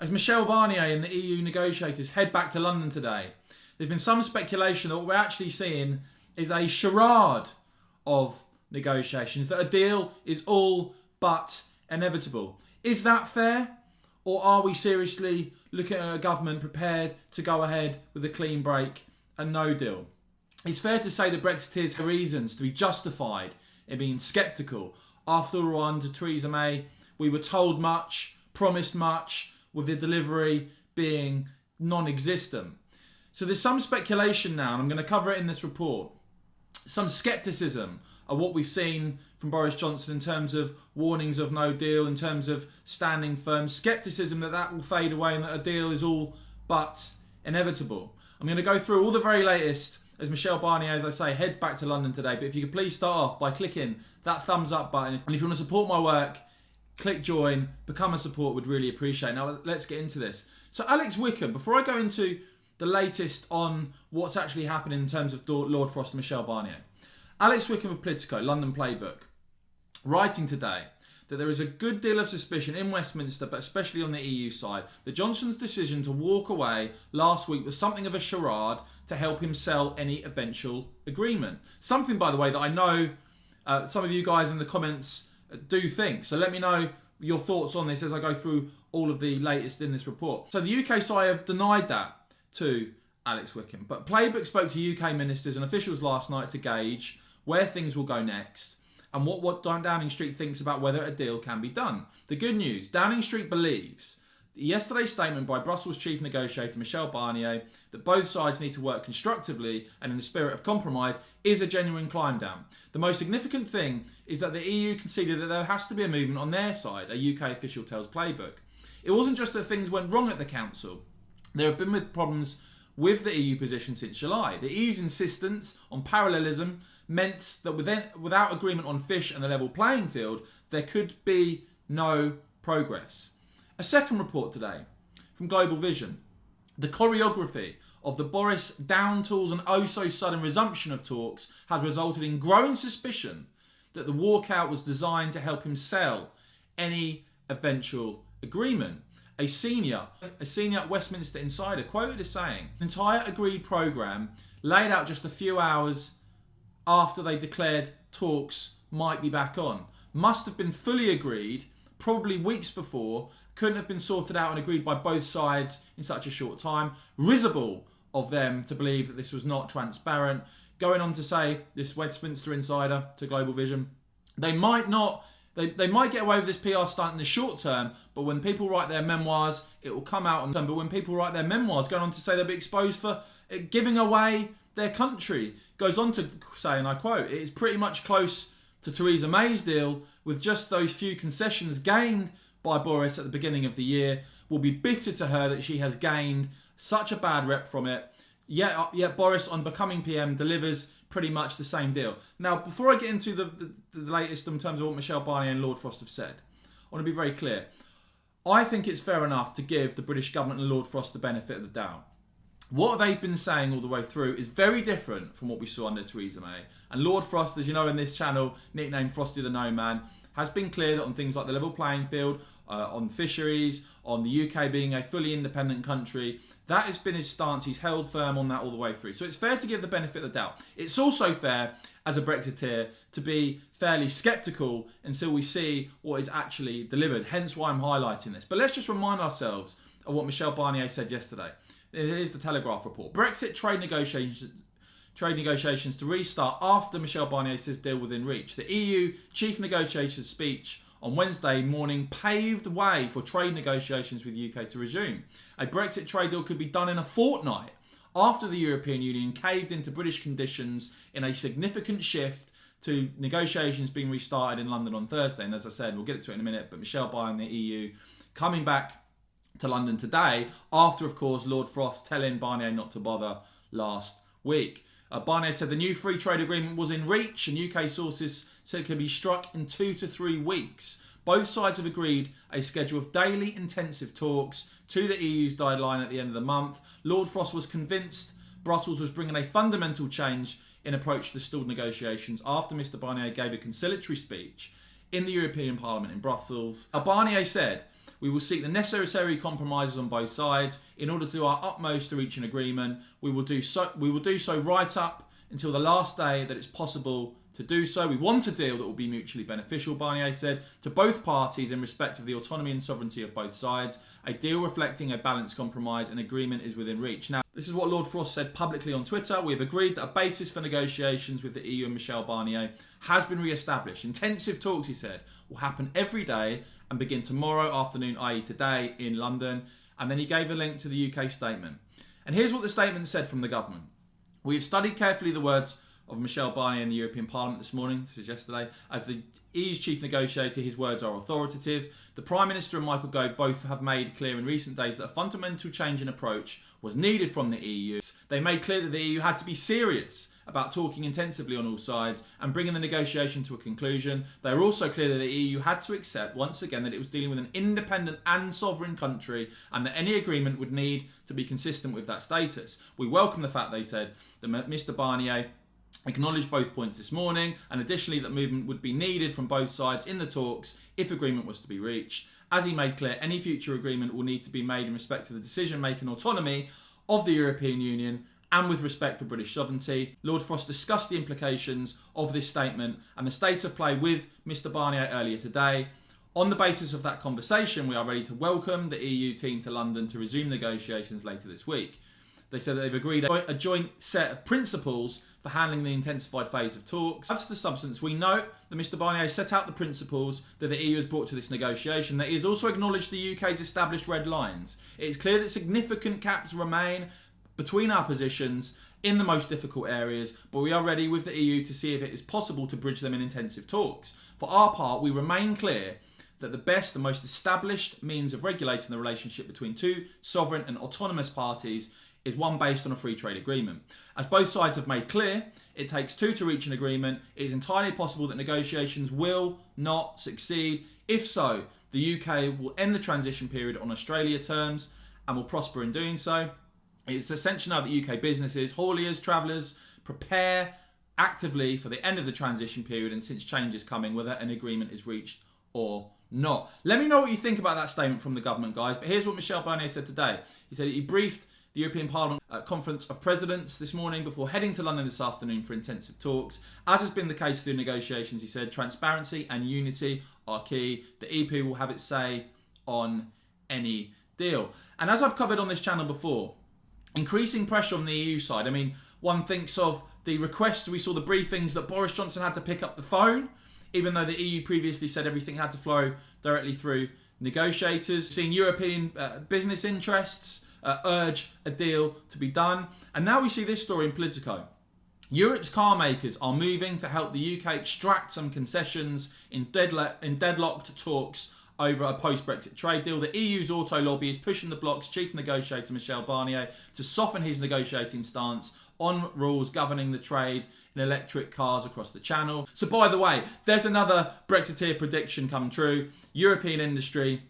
As Michel Barnier and the EU negotiators head back to London today, there's been some speculation that what we're actually seeing is a charade of negotiations, that a deal is all but inevitable. Is that fair? Or are we seriously looking at a government prepared to go ahead with a clean break and no deal? It's fair to say that Brexiteers have reasons to be justified in being sceptical. After all, under Theresa May, we were told much, promised much, with the delivery being non-existent. So there's some speculation now, and I'm going to cover it in this report, some scepticism of what we've seen from Boris Johnson in terms of warnings of no deal, in terms of standing firm, scepticism that will fade away and that a deal is all but inevitable. I'm going to go through all the very latest as Michel Barnier, as I say, heads back to London today. But if you could please start off by clicking that thumbs up button. And if you want to support my work, click join, become a supporter, would really appreciate it. Now let's get into this. So Alex Wickham, before I go into the latest on what's actually happening in terms of Lord Frost and Michel Barnier, Alex Wickham of Politico, London Playbook, writing today that there is a good deal of suspicion in Westminster, but especially on the EU side, that Johnson's decision to walk away last week was something of a charade to help him sell any eventual agreement. Something, by the way, that I know some of you guys in the comments do think. So let me know your thoughts on this as I go through all of the latest in this report. So the UK side have denied that to Alex Wickham, but Playbook spoke to UK ministers and officials last night to gauge where things will go next and what Downing Street thinks about whether a deal can be done. The good news, Downing Street believes yesterday's statement by Brussels chief negotiator Michel Barnier that both sides need to work constructively and in the spirit of compromise is a genuine climb down. The most significant thing is that the EU conceded that there has to be a movement on their side, a UK official tells Playbook. It wasn't just that things went wrong at the Council. There have been problems with the EU position since July. The EU's insistence on parallelism meant that without agreement on fish and the level playing field, there could be no progress. A second report today from Global Vision. The choreography of the Boris down tools and oh-so-sudden resumption of talks has resulted in growing suspicion that the walkout was designed to help him sell any eventual agreement. A senior Westminster insider quoted as saying, the entire agreed programme laid out just a few hours after they declared talks might be back on. Must have been fully agreed, probably weeks before, couldn't have been sorted out and agreed by both sides in such a short time. Risible of them to believe that this was not transparent. Going on to say, this Westminster insider to Global Vision, they might get away with this PR stunt in the short term, but when people write their memoirs, it will come out on them. But when people write their memoirs, going on to say they'll be exposed for giving away their country. Goes on to say, and I quote, it is pretty much close to Theresa May's deal, with just those few concessions gained by Boris at the beginning of the year. Will be bitter to her that she has gained such a bad rep from it. Yet Boris, on becoming PM, delivers pretty much the same deal. Now, before I get into the latest in terms of what Michel Barnier and Lord Frost have said, I want to be very clear. I think it's fair enough to give the British government and Lord Frost the benefit of the doubt. What they've been saying all the way through is very different from what we saw under Theresa May. And Lord Frost, as you know in this channel, nicknamed Frosty the No Man, has been clear that on things like the level playing field, on fisheries, on the UK being a fully independent country, that has been his stance. He's held firm on that all the way through. So it's fair to give the benefit of the doubt. It's also fair, as a Brexiteer, to be fairly sceptical until we see what is actually delivered. Hence why I'm highlighting this. But let's just remind ourselves of what Michel Barnier said yesterday. Here's the Telegraph report. Brexit trade negotiations to restart after Michel Barnier says deal within reach. The EU chief negotiator's speech on Wednesday morning paved way for trade negotiations with the UK to resume. A Brexit trade deal could be done in a fortnight after the European Union caved into British conditions in a significant shift to negotiations being restarted in London on Thursday. And as I said, we'll get to it in a minute, but Michel Barnier and the EU coming back to London today after, of course, Lord Frost telling Barnier not to bother last week. Barnier said the new free trade agreement was in reach and UK sources said it could be struck in 2 to 3 weeks. Both sides have agreed a schedule of daily intensive talks to the EU's deadline at the end of the month. Lord Frost was convinced Brussels was bringing a fundamental change in approach to the stalled negotiations after Mr Barnier gave a conciliatory speech in the European Parliament in Brussels. Barnier said, We will seek the necessary compromises on both sides in order to do our utmost to reach an agreement. We will do so right up until the last day that it's possible to do so. We want a deal that will be mutually beneficial, Barnier said, to both parties in respect of the autonomy and sovereignty of both sides. A deal reflecting a balanced compromise and agreement is within reach. Now, this is what Lord Frost said publicly on Twitter. We have agreed that a basis for negotiations with the EU and Michel Barnier has been re-established. Intensive talks, he said, will happen every day and begin tomorrow afternoon, i.e. today, in London. And then he gave a link to the UK statement. And here's what the statement said from the government. We have studied carefully the words of Michel Barnier in the European Parliament this morning, this was yesterday. As the EU's chief negotiator, his words are authoritative. The Prime Minister and Michael Gove both have made clear in recent days that a fundamental change in approach was needed from the EU. They made clear that the EU had to be serious about talking intensively on all sides and bringing the negotiation to a conclusion. They were also clear that the EU had to accept once again that it was dealing with an independent and sovereign country and that any agreement would need to be consistent with that status. We welcome the fact, they said, that Mr Barnier acknowledged both points this morning, and additionally that movement would be needed from both sides in the talks if agreement was to be reached. As he made clear, any future agreement will need to be made in respect to the decision-making autonomy of the European Union and with respect for British sovereignty. Lord Frost discussed the implications of this statement and the state of play with Mr Barnier earlier today. On the basis of that conversation, we are ready to welcome the EU team to London to resume negotiations later this week. They said that they've agreed a joint set of principles for handling the intensified phase of talks. As to the substance, we note that Mr Barnier set out the principles that the EU has brought to this negotiation, that he has also acknowledged the UK's established red lines. It is clear that significant gaps remain between our positions in the most difficult areas, but we are ready with the EU to see if it is possible to bridge them in intensive talks. For our part, we remain clear that the best and most established means of regulating the relationship between two sovereign and autonomous parties is one based on a free trade agreement. As both sides have made clear, it takes two to reach an agreement. It is entirely possible that negotiations will not succeed. If so, the UK will end the transition period on Australia terms and will prosper in doing so. It's essential now that UK businesses, hauliers, travellers prepare actively for the end of the transition period and since change is coming, whether an agreement is reached or not. Let me know what you think about that statement from the government, guys. But here's what Michel Barnier said today. He said he briefed the European Parliament Conference of Presidents this morning before heading to London this afternoon for intensive talks. As has been the case through negotiations, he said, transparency and unity are key. The EP will have its say on any deal. And as I've covered on this channel before, increasing pressure on the EU side. I mean, one thinks of the requests, we saw the briefings that Boris Johnson had to pick up the phone, even though the EU previously said everything had to flow directly through negotiators. Seeing European business interests urge a deal to be done. And now we see this story in Politico. Europe's car makers are moving to help the UK extract some concessions in deadlocked talks over a post-Brexit trade deal. The EU's auto lobby is pushing the bloc's chief negotiator, Michel Barnier, to soften his negotiating stance on rules governing the trade in electric cars across the channel. So by the way, there's another Brexiteer prediction come true. European industry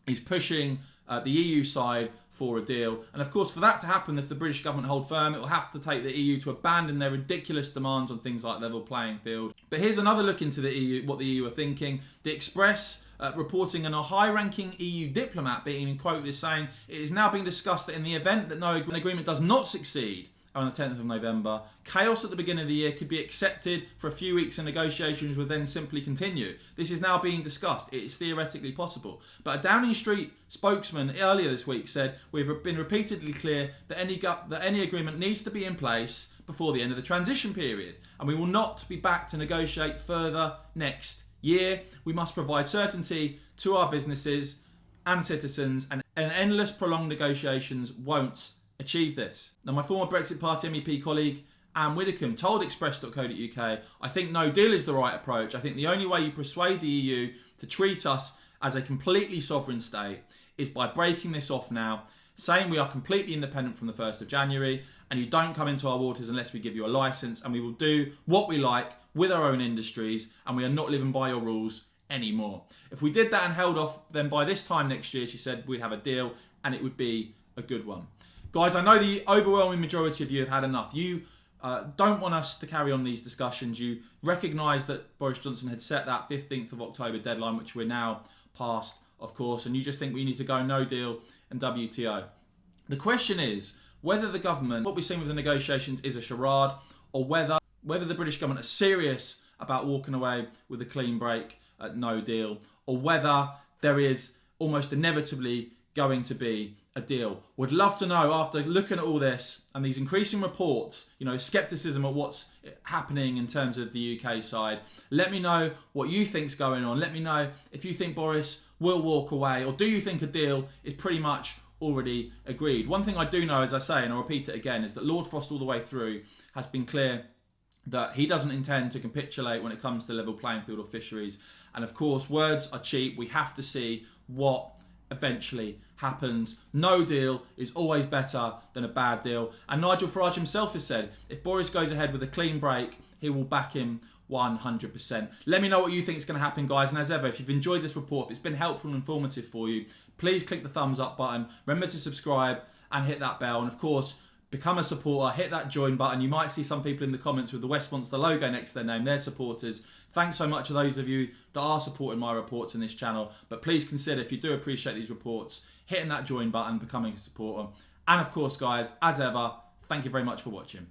is pushing the EU side for a deal. And of course, for that to happen, if the British government hold firm, it will have to take the EU to abandon their ridiculous demands on things like level playing field. But here's another look into the EU, what the EU are thinking. The Express reporting on a high-ranking EU diplomat being quoted as saying, it is now being discussed that in the event that no agreement does not succeed on the 10th of November, chaos at the beginning of the year could be accepted for a few weeks and negotiations would then simply continue. This is now being discussed. It is theoretically possible. But a Downing Street spokesman earlier this week said, we've been repeatedly clear that any agreement needs to be in place before the end of the transition period, and we will not be back to negotiate further next year. We must provide certainty to our businesses and citizens, and endless prolonged negotiations won't achieve this. Now, my former Brexit Party MEP colleague Anne Widdecombe told Express.co.uk, I think no deal is the right approach. I think the only way you persuade the EU to treat us as a completely sovereign state is by breaking this off now, saying we are completely independent from the 1st of January and you don't come into our waters unless we give you a licence, and we will do what we like with our own industries and we are not living by your rules anymore. If we did that and held off, then by this time next year, she said, we'd have a deal and it would be a good one. Guys, I know the overwhelming majority of you have had enough. You don't want us to carry on these discussions. You recognise that Boris Johnson had set that 15th of October deadline, which we're now past of course, and you just think we need to go no deal and WTO. The question is whether the government, what we've seen with the negotiations is a charade, or whether the British government are serious about walking away with a clean break at no deal, or whether there is almost inevitably going to be a deal. Would love to know, after looking at all this and these increasing reports, scepticism at what's happening in terms of the UK side. Let me know what you think's going on. Let me know if you think Boris will walk away, or do you think a deal is pretty much already agreed. One thing I do know, as I say, and I'll repeat it again, is that Lord Frost all the way through has been clear that he doesn't intend to capitulate when it comes to level playing field or fisheries. And of course, words are cheap. We have to see what eventually happens. No deal is always better than a bad deal. And Nigel Farage himself has said, if Boris goes ahead with a clean break, he will back him 100%. Let me know what you think is going to happen, guys. And as ever, if you've enjoyed this report, if it's been helpful and informative for you, please click the thumbs up button. Remember to subscribe and hit that bell. And of course, become a supporter, hit that join button. You might see some people in the comments with the Westminster logo next to their name. They're supporters. Thanks so much to those of you that are supporting my reports in this channel. But please consider, if you do appreciate these reports, hitting that join button, becoming a supporter. And of course, guys, as ever, thank you very much for watching.